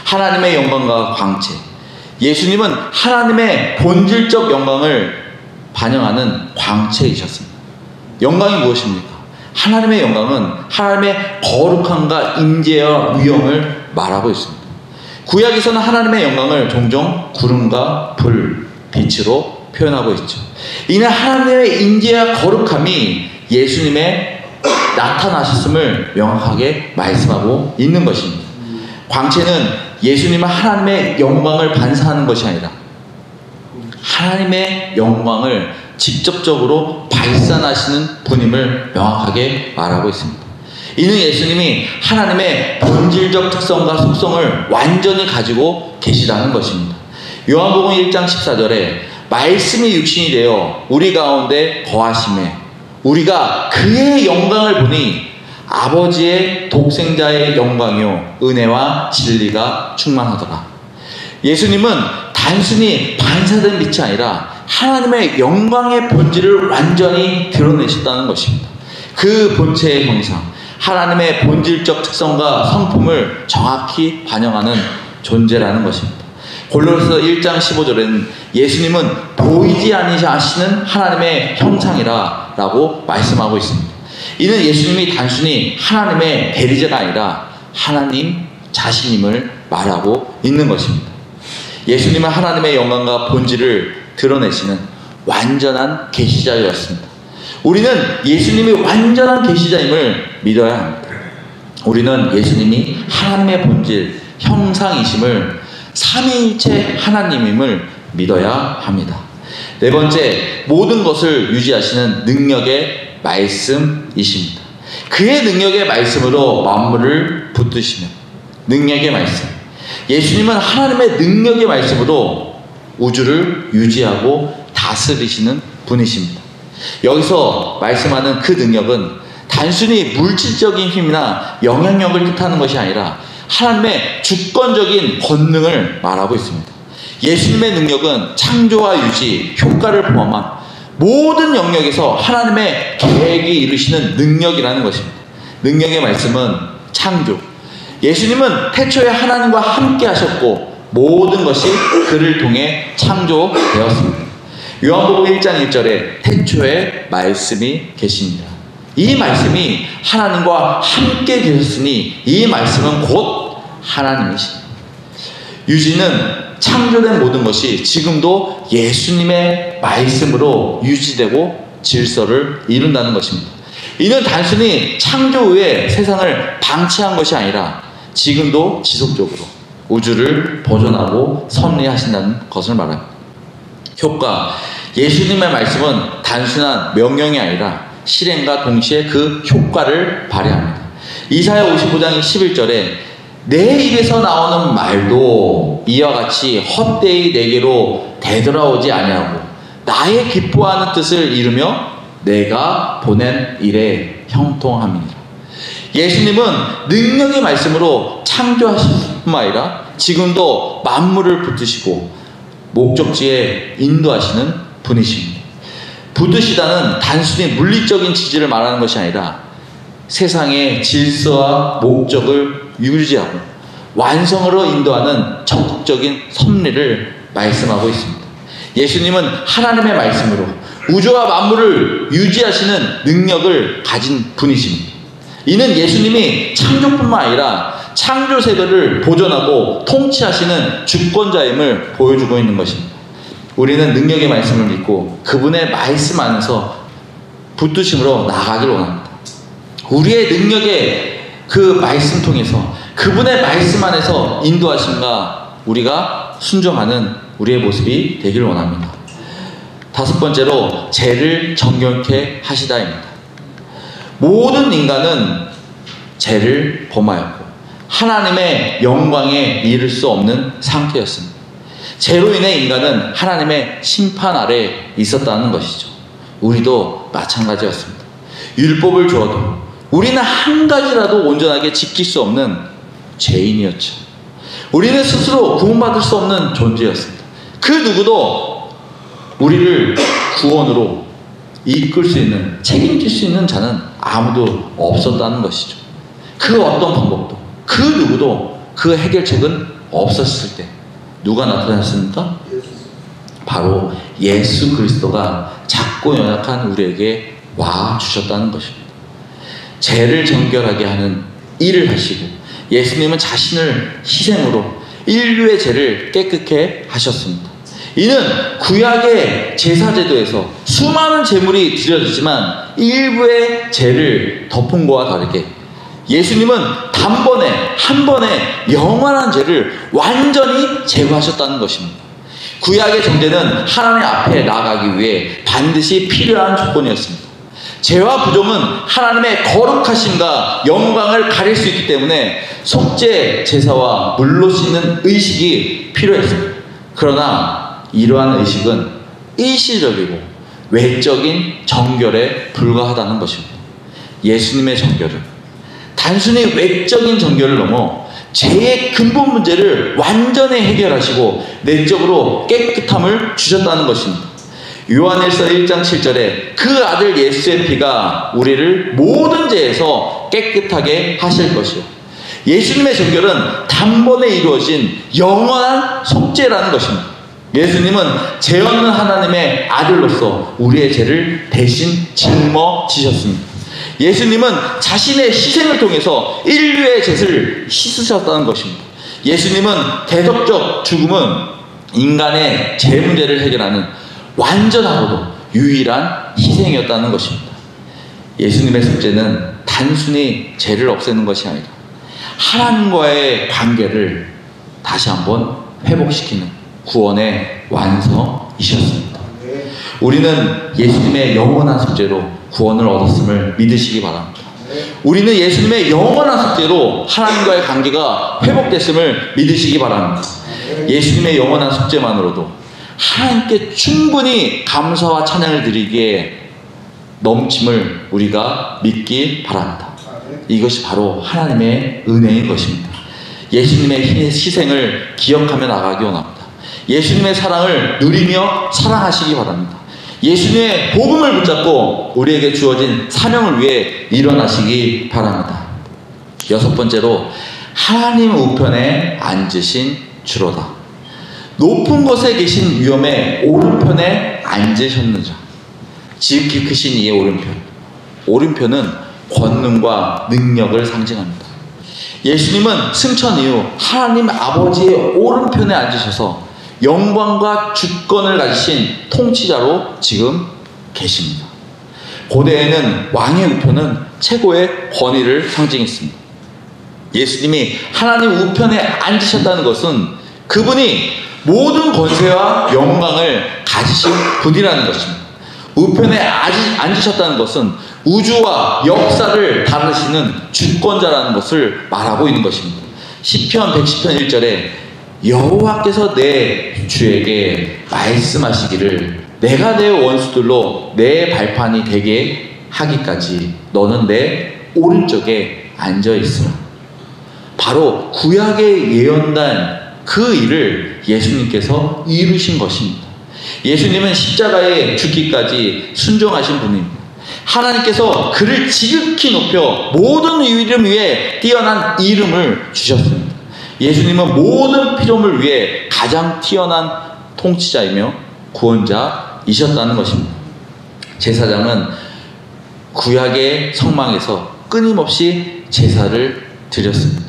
하나님의 영광과 광채, 예수님은 하나님의 본질적 영광을 반영하는 광채이셨습니다. 영광이 무엇입니까? 하나님의 영광은 하나님의 거룩함과 임재와 위엄을 말하고 있습니다. 구약에서는 하나님의 영광을 종종 구름과 불, 빛으로 표현하고 있죠. 이는 하나님의 임재와 거룩함이 예수님의 나타나셨음을 명확하게 말씀하고 있는 것입니다. 광채는 예수님은 하나님의 영광을 반사하는 것이 아니라 하나님의 영광을 직접적으로 발산하시는 분임을 명확하게 말하고 있습니다. 이는 예수님이 하나님의 본질적 특성과 속성을 완전히 가지고 계시다는 것입니다. 요한복음 1장 14절에 말씀이 육신이 되어 우리 가운데 거하심에 우리가 그의 영광을 보니 아버지의 독생자의 영광이요 은혜와 진리가 충만하더라. 예수님은 단순히 반사된 빛이 아니라 하나님의 영광의 본질을 완전히 드러내셨다는 것입니다. 그 본체의 형상, 하나님의 본질적 특성과 성품을 정확히 반영하는 존재라는 것입니다. 골로새서 1장 15절에는 예수님은 보이지 아니하시는 하나님의 형상이라 라고 말씀하고 있습니다. 이는 예수님이 단순히 하나님의 대리자가 아니라 하나님 자신임을 말하고 있는 것입니다. 예수님은 하나님의 영광과 본질을 드러내시는 완전한 계시자였습니다. 우리는 예수님이 완전한 계시자임을 믿어야 합니다. 우리는 예수님이 하나님의 본질, 형상이심을 삼위일체 하나님임을 믿어야 합니다. 네 번째, 모든 것을 유지하시는 능력의 말씀이십니다. 그의 능력의 말씀으로 만물을 붙드시는 능력의 말씀. 예수님은 하나님의 능력의 말씀으로 우주를 유지하고 다스리시는 분이십니다. 여기서 말씀하는 그 능력은 단순히 물질적인 힘이나 영향력을 뜻하는 것이 아니라 하나님의 주권적인 권능을 말하고 있습니다. 예수님의 능력은 창조와 유지, 효과를 포함한 모든 영역에서 하나님의 계획이 이루시는 능력이라는 것입니다. 능력의 말씀은 창조. 예수님은 태초에 하나님과 함께 하셨고 모든 것이 그를 통해 창조되었습니다. 요한복음 1장 1절에 태초에 말씀이 계십니다. 이 말씀이 하나님과 함께 계셨으니 이 말씀은 곧 하나님이십니다. 유지는 창조된 모든 것이 지금도 예수님의 말씀으로 유지되고 질서를 이룬다는 것입니다. 이는 단순히 창조 후에 세상을 방치한 것이 아니라 지금도 지속적으로 우주를 보존하고 섭리하신다는 것을 말합니다. 효과. 예수님의 말씀은 단순한 명령이 아니라 실행과 동시에 그 효과를 발휘합니다. 이사야 55장 11절에 내 입에서 나오는 말도 이와 같이 헛되이 내게로 되돌아오지 아니하고 나의 기뻐하는 뜻을 이루며 내가 보낸 일에 형통함이니라. 예수님은 능력의 말씀으로 창조하실 뿐만 아니라 지금도 만물을 붙드시고 목적지에 인도하시는 분이십니다. 붙드시다는 단순히 물리적인 지지를 말하는 것이 아니라 세상의 질서와 목적을 유지하고 완성으로 인도하는 적극적인 섭리를 말씀하고 있습니다. 예수님은 하나님의 말씀으로 우주와 만물을 유지하시는 능력을 가진 분이십니다. 이는 예수님이 창조뿐만 아니라 창조 세계를 보존하고 통치하시는 주권자임을 보여주고 있는 것입니다. 우리는 능력의 말씀을 믿고 그분의 말씀 안에서 붙드심으로 나아가길 원합니다. 우리의 능력의 그 말씀 통해서 그분의 말씀 안에서 인도하심과 우리가 순종하는 우리의 모습이 되길 원합니다. 다섯 번째로 죄를 정결케 하시다입니다. 모든 인간은 죄를 범하였고 하나님의 영광에 이를 수 없는 상태였습니다. 죄로 인해 인간은 하나님의 심판 아래 있었다는 것이죠. 우리도 마찬가지였습니다. 율법을 주어도 우리는 한 가지라도 온전하게 지킬 수 없는 죄인이었죠. 우리는 스스로 구원받을 수 없는 존재였습니다. 그 누구도 우리를 구원으로 이끌 수 있는, 책임질 수 있는 자는 아무도 없었다는 것이죠. 그 어떤 방법도, 그 누구도 그 해결책은 없었을 때 누가 나타났습니까? 바로 예수 그리스도가 작고 연약한 우리에게 와 주셨다는 것입니다. 죄를 정결하게 하는 일을 하시고 예수님은 자신을 희생으로 인류의 죄를 깨끗게 하셨습니다. 이는 구약의 제사제도에서 수많은 제물이 드려지지만 일부의 죄를 덮은 거와 다르게 예수님은 단번에 한 번에 영원한 죄를 완전히 제거하셨다는 것입니다. 구약의 정죄는 하나님 앞에 나아가기 위해 반드시 필요한 조건이었습니다. 죄와 부정은 하나님의 거룩하심과 영광을 가릴 수 있기 때문에 속죄 제사와 물로 씻는 의식이 필요했습니다. 그러나 이러한 의식은 일시적이고 외적인 정결에 불과하다는 것입니다. 예수님의 정결은 단순히 외적인 정결을 넘어 죄의 근본 문제를 완전히 해결하시고 내적으로 깨끗함을 주셨다는 것입니다. 요한일서 1장 7절에 그 아들 예수의 피가 우리를 모든 죄에서 깨끗하게 하실 것이요. 예수님의 정결은 단번에 이루어진 영원한 속죄라는 것입니다. 예수님은 죄 없는 하나님의 아들로서 우리의 죄를 대신 짊어지셨습니다. 예수님은 자신의 희생을 통해서 인류의 죄를 씻으셨다는 것입니다. 예수님은 대속적 죽음은 인간의 죄 문제를 해결하는 완전하고도 유일한 희생이었다는 것입니다. 예수님의 속죄는 단순히 죄를 없애는 것이 아니라 하나님과의 관계를 다시 한번 회복시키는 구원의 완성이셨습니다. 우리는 예수님의 영원한 속죄로 구원을 얻었음을 믿으시기 바랍니다. 우리는 예수님의 영원한 숙제로 하나님과의 관계가 회복됐음을 믿으시기 바랍니다. 예수님의 영원한 숙제만으로도 하나님께 충분히 감사와 찬양을 드리기에 넘침을 우리가 믿기 바랍니다. 이것이 바로 하나님의 은혜인 것입니다. 예수님의 희생을 기억하며 나가기 원합니다. 예수님의 사랑을 누리며 사랑하시기 바랍니다. 예수님의 복음을 붙잡고 우리에게 주어진 사명을 위해 일어나시기 바랍니다. 여섯 번째로, 하나님 우편에 앉으신 주로다. 높은 곳에 계신 위엄의 오른편에 앉으셨느냐. 지극히 크신 이의 오른편. 오른편은 권능과 능력을 상징합니다. 예수님은 승천 이후 하나님 아버지의 오른편에 앉으셔서 영광과 주권을 가지신 통치자로 지금 계십니다. 고대에는 왕의 우편은 최고의 권위를 상징했습니다. 예수님이 하나님 우편에 앉으셨다는 것은 그분이 모든 권세와 영광을 가지신 분이라는 것입니다. 우편에 앉으셨다는 것은 우주와 역사를 다루시는 주권자라는 것을 말하고 있는 것입니다. 시편 110편 1절에 여호와께서 내 주에게 말씀하시기를 내가 내 원수들로 내 발판이 되게 하기까지 너는 내 오른쪽에 앉아있으라. 바로 구약에 예언된 그 일을 예수님께서 이루신 것입니다. 예수님은 십자가에 죽기까지 순종하신 분입니다. 하나님께서 그를 지극히 높여 모든 이름 위에 뛰어난 이름을 주셨습니다. 예수님은 모든 피조물 위에 가장 뛰어난 통치자이며 구원자이셨다는 것입니다. 제사장은 구약의 성막에서 끊임없이 제사를 드렸습니다.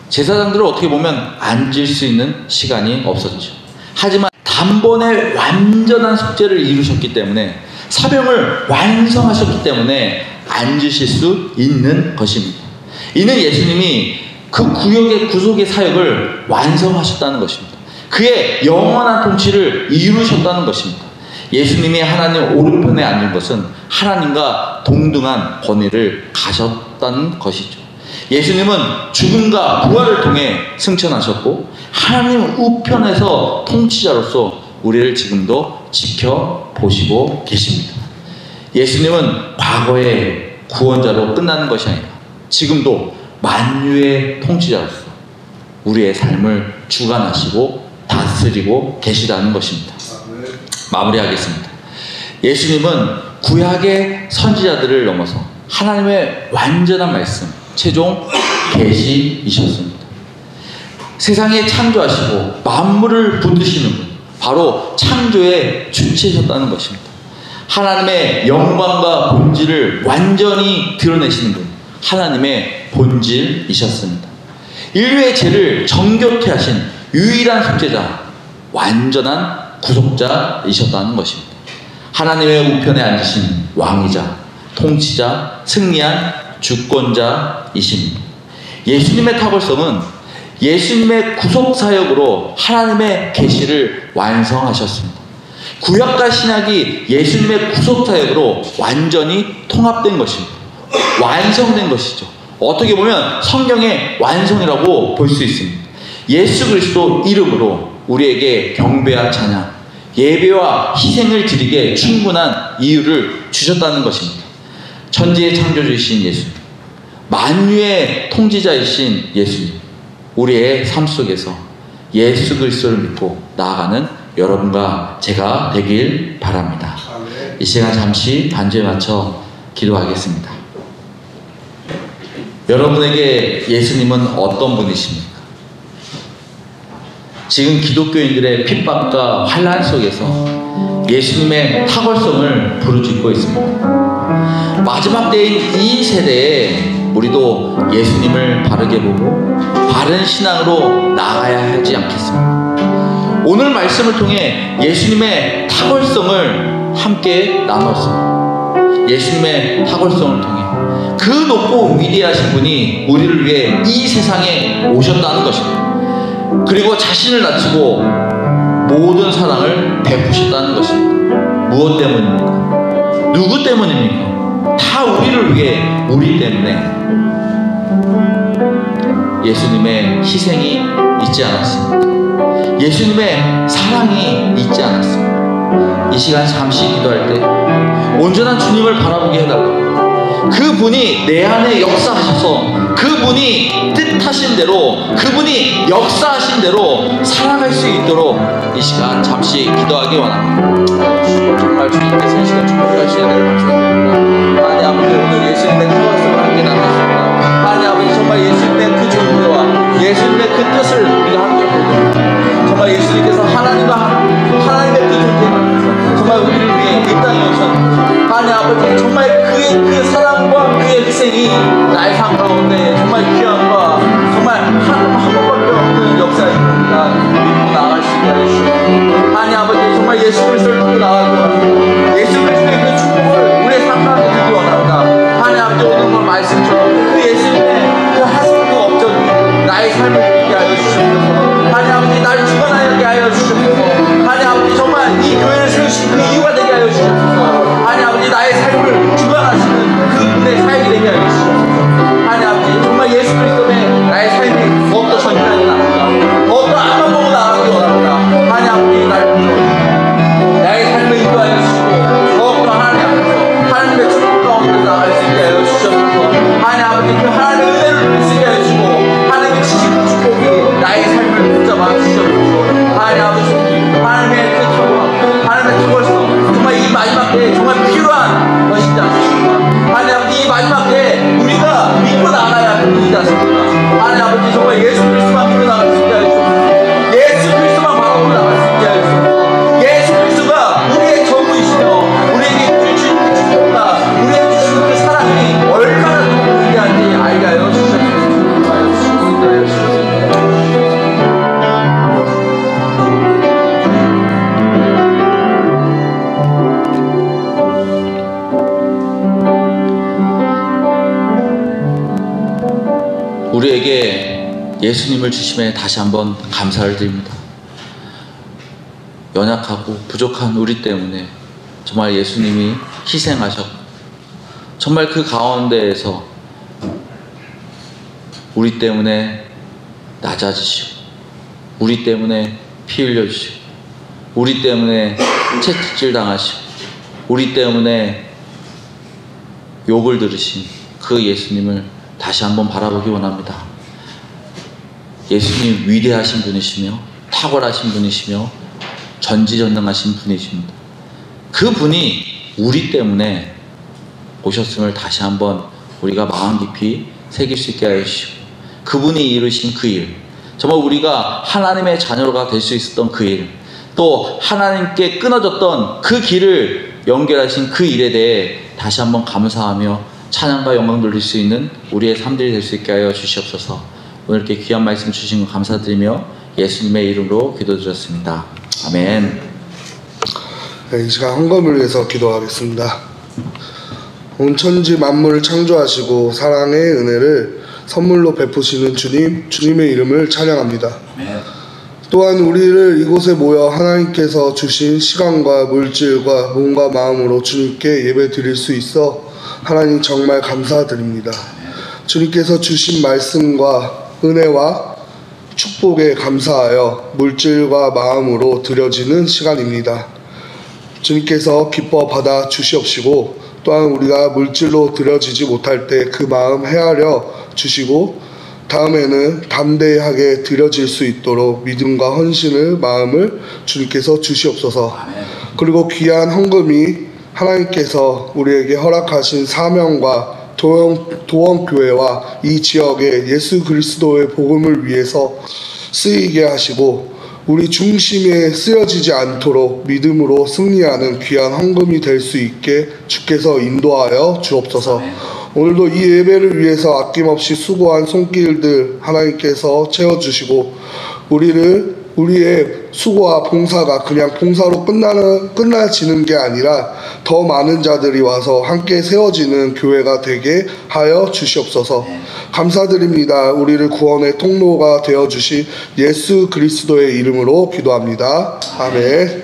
제사장들은 어떻게 보면 앉을 수 있는 시간이 없었죠. 하지만 단번에 완전한 숙제를 이루셨기 때문에, 사명을 완성하셨기 때문에 앉으실 수 있는 것입니다. 이는 예수님이 그 구속의 사역을 완성하셨다는 것입니다. 그의 영원한 통치를 이루셨다는 것입니다. 예수님이 하나님 오른편에 앉은 것은 하나님과 동등한 권위를 가졌다는 것이죠. 예수님은 죽음과 부활을 통해 승천하셨고 하나님 우편에서 통치자로서 우리를 지금도 지켜보시고 계십니다. 예수님은 과거의 구원자로 끝나는 것이 아니라 지금도 만유의 통치자로서 우리의 삶을 주관하시고 다스리고 계시다는 것입니다. 마무리하겠습니다. 예수님은 구약의 선지자들을 넘어서 하나님의 완전한 말씀, 최종 계시이셨습니다. 세상에 창조하시고 만물을 붙드시는 분, 바로 창조의 주체이셨다는 것입니다. 하나님의 영광과 본질을 완전히 드러내시는 분, 하나님의 본질이셨습니다. 인류의 죄를 정결케 하신 유일한 속죄자, 완전한 구속자이셨다는 것입니다. 하나님의 우편에 앉으신 왕이자 통치자, 승리한 주권자이십니다. 예수님의 탁월성은 예수님의 구속사역으로 하나님의 계시를 완성하셨습니다. 구약과 신약이 예수님의 구속사역으로 완전히 통합된 것입니다. 완성된 것이죠. 어떻게 보면 성경의 완성이라고 볼 수 있습니다. 예수 그리스도 이름으로 우리에게 경배와 찬양, 예배와 희생을 드리게 충분한 이유를 주셨다는 것입니다. 천지의 창조주이신 예수님, 만유의 통치자이신 예수님, 우리의 삶 속에서 예수 그리스도를 믿고 나아가는 여러분과 제가 되길 바랍니다. 이 시간 잠시 반주에 맞춰 기도하겠습니다. 여러분에게 예수님은 어떤 분이십니까? 지금 기독교인들의 핍박과 환난 속에서 예수님의 탁월성을 부르짖고 있습니다. 마지막 때인 이 세대에 우리도 예수님을 바르게 보고 바른 신앙으로 나아가야 하지 않겠습니까? 오늘 말씀을 통해 예수님의 탁월성을 함께 나눴습니다. 예수님의 탁월성을 통해 그 높고 위대하신 분이 우리를 위해 이 세상에 오셨다는 것입니다. 그리고 자신을 낮추고 모든 사랑을 베푸셨다는 것입니다. 무엇 때문입니까? 누구 때문입니까? 다 우리를 위해, 우리 때문에 예수님의 희생이 있지 않았습니다. 예수님의 사랑이 있지 않았습니다. 이 시간 잠시 기도할 때 온전한 주님을 바라보게 해달라고, 그분이 내 안에 역사하셔서 그분이 뜻하신 대로, 그분이 역사하신 대로 살아갈 수 있도록 이 시간 잠시 기도하기 원합니다. 정말 주님께서 이 시간 축복하시는 데 감사드립니다. 하나님 아버지, 오늘 예수님의 태워서 함께 나눴습니다. 하나님 아버지, 정말 예수님의 그 존재와 예수님의 그 뜻을 우리가 함께 보고, 정말 예수님께서 하나님의 그 존재를 정말 우리를 위해 이 땅에 오셨는데, 하나님 아버지, 정말 그의 그 사랑과 그의 희생이 나의 삶 가운데 정말 귀함과 정말 한 번밖에 없는 역사입니다. 믿고 나아갈 수 있게 해주시고, 하나님 아버지, 정말 예수 그리스도를 믿고 나아가고 예수 그리스도의 그 축복을 우리의 삶 가운데 드리기 원합니다. 하나님 아버지, 오늘 말씀처럼 그 예수님의 그 하신 그 업적이 나의 삶을 누리게 하여 주시옵소서. 하나님 아버지, 나를 주관하게 하여 주시옵소서. 하나님 아버지, 정말 이 교회를 세우신 그 이유가 되게 하여 주시옵소서. 하나님 아버지, 나의 삶을 주관하시는 그분의 사역이 되게 하여 주시옵소서. 하나님 아버지, 정말 예수 그리스도의 나의 삶이 더욱더 전진하게 나갑니다. 더욱더 앞만 보고 나가기 원합니다. 하나님 아버지, 나의 삶을 인도하여 주시고 더욱더 하나님 앞에서 하나님의 축복 가운데 나아갈 수 있게 하여 주시옵소서. 하나님 아버지, 그 하나님의 은혜를 누릴 수 있게 하여 주시고 하나님의 지식과 축복이 나의 삶을 붙잡아 주시옵소서. 하나님 아버지, 하나님의 그 탁월, 하나님의 탁월성, 정말 이 마지막 때에 정말 필요한 것이지 않습니까? 하나님 아버지, 이 마지막 때에 우리가 믿고 나가야 하는 일이지 않습니까? 하나님 아버지, 정말 예수 그리스도만 믿고 나갈 수 있게 하여 주옵소서. 예수 그리스도만 바라보고 나갈 수 있게 하여 주옵소서. 예수 그리스도가 우리의 전부이시며 우리에게 주신 그 축복과 우리에게 주신 그 사랑이 얼마나 위대한지 알게 하여 주옵소서. 우리에게 예수님을 주심에 다시 한번 감사를 드립니다. 연약하고 부족한 우리 때문에 정말 예수님이 희생하셨고, 정말 그 가운데에서 우리 때문에 낮아지시고, 우리 때문에 피 흘려주시고, 우리 때문에 채찍질 당하시고, 우리 때문에 욕을 들으신 그 예수님을 다시 한번 바라보기 원합니다. 예수님 위대하신 분이시며 탁월하신 분이시며 전지전능하신 분이십니다. 그분이 우리 때문에 오셨음을 다시 한번 우리가 마음 깊이 새길 수 있게 하여 주시고, 그분이 이루신 그 일, 정말 우리가 하나님의 자녀가 될 수 있었던 그 일, 또 하나님께 끊어졌던 그 길을 연결하신 그 일에 대해 다시 한번 감사하며 찬양과 영광 돌릴 수 있는 우리의 삶들이 될 수 있게 하여 주시옵소서. 오늘 이렇게 귀한 말씀 주신 것 감사드리며 예수님의 이름으로 기도드렸습니다. 아멘. 네, 이 시간 헌금을 위해서 기도하겠습니다. 온 천지 만물을 창조하시고 사랑의 은혜를 선물로 베푸시는 주님, 주님의 이름을 찬양합니다. 아멘. 또한 우리를 이곳에 모여 하나님께서 주신 시간과 물질과 몸과 마음으로 주님께 예배 드릴 수 있어 하나님 정말 감사드립니다. 주님께서 주신 말씀과 은혜와 축복에 감사하여 물질과 마음으로 드려지는 시간입니다. 주님께서 기뻐 받아 주시옵시고, 또한 우리가 물질로 드려지지 못할 때 그 마음 헤아려 주시고, 다음에는 담대하게 드려질 수 있도록 믿음과 헌신의 마음을 주님께서 주시옵소서. 그리고 귀한 헌금이 하나님께서 우리에게 허락하신 사명과 도원교회와 이 지역의 예수 그리스도의 복음을 위해서 쓰이게 하시고, 우리 중심에 쓰여지지 않도록 믿음으로 승리하는 귀한 헌금이 될 수 있게 주께서 인도하여 주옵소서. 오늘도 이 예배를 위해서 아낌없이 수고한 손길들 하나님께서 채워주시고, 우리의 수고와 봉사가 그냥 봉사로 끝나지는 게 아니라 더 많은 자들이 와서 함께 세워지는 교회가 되게 하여 주시옵소서. 감사드립니다. 우리를 구원의 통로가 되어주신 예수 그리스도의 이름으로 기도합니다. 아멘.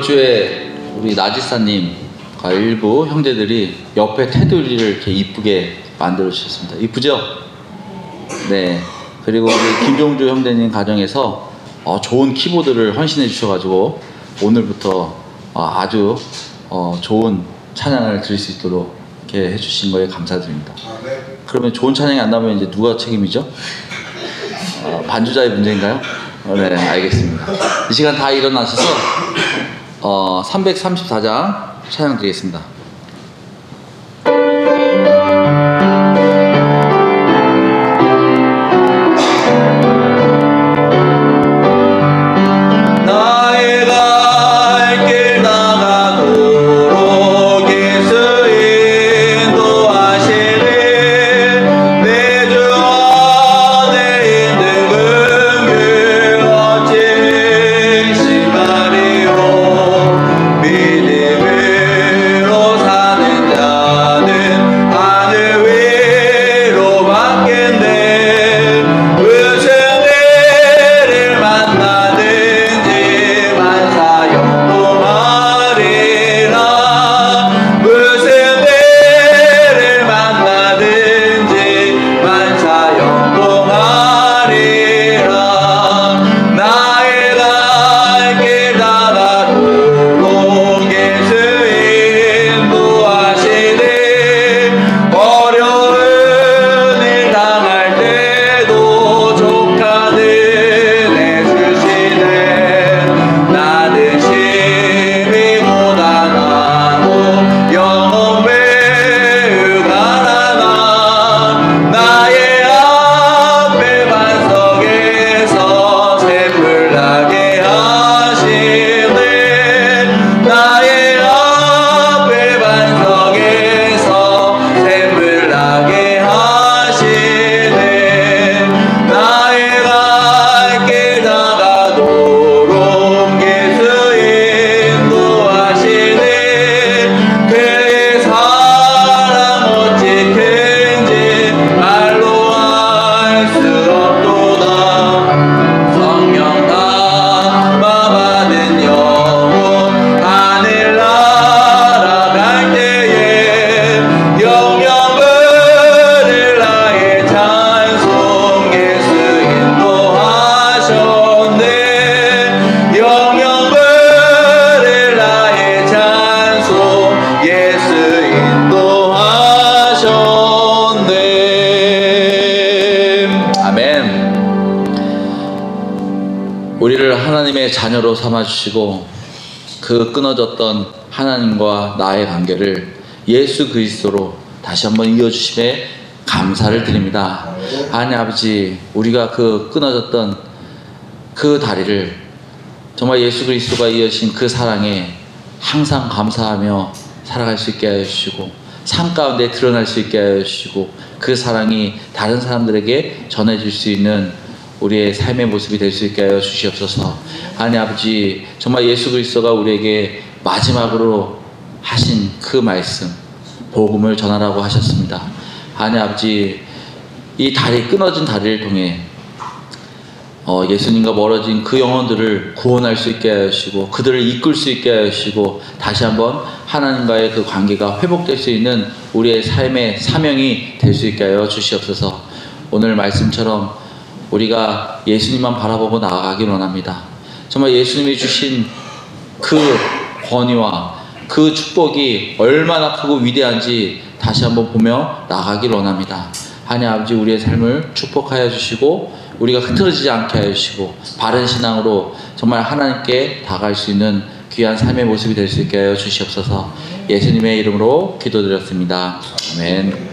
주에 우리 나지사님과 일부 형제들이 옆에 테두리를 이렇게 이쁘게 만들어 주셨습니다. 이쁘죠? 네. 그리고 우리 김종주 형제님 가정에서 좋은 키보드를 헌신해 주셔가지고 오늘부터 아주 좋은 찬양을 드릴 수 있도록 이렇게 해주신 거에 감사드립니다. 그러면 좋은 찬양이 안 나오면 이제 누가 책임이죠? 반주자의 문제인가요? 네, 알겠습니다. 이 시간 다 일어나셔서 334장 찬양 드리겠습니다. 우리를 하나님의 자녀로 삼아주시고 그 끊어졌던 하나님과 나의 관계를 예수 그리스도로 다시 한번 이어주심에 감사를 드립니다. 하나님 아버지, 우리가 그 끊어졌던 그 다리를 정말 예수 그리스도가 이어신 그 사랑에 항상 감사하며 살아갈 수 있게 하여 주시고 삶 가운데 드러날 수 있게 하여 주시고 그 사랑이 다른 사람들에게 전해질 수 있는 우리의 삶의 모습이 될 수 있게 하여 주시옵소서. 하나님 아버지, 정말 예수 그리스도가 우리에게 마지막으로 하신 그 말씀, 복음을 전하라고 하셨습니다. 하나님 아버지, 이 다리, 끊어진 다리를 통해 예수님과 멀어진 그 영혼들을 구원할 수 있게 하여 주시고 그들을 이끌 수 있게 하여 주시고 다시 한번 하나님과의 그 관계가 회복될 수 있는 우리의 삶의 사명이 될 수 있게 하여 주시옵소서. 오늘 말씀처럼 우리가 예수님만 바라보고 나아가길 원합니다. 정말 예수님이 주신 그 권위와 그 축복이 얼마나 크고 위대한지 다시 한번 보며 나아가길 원합니다. 하나님 아버지, 우리의 삶을 축복하여 주시고 우리가 흐트러지지 않게 하여 주시고 바른 신앙으로 정말 하나님께 다가갈 수 있는 귀한 삶의 모습이 될 수 있게 하여 주시옵소서. 예수님의 이름으로 기도드렸습니다. 아멘.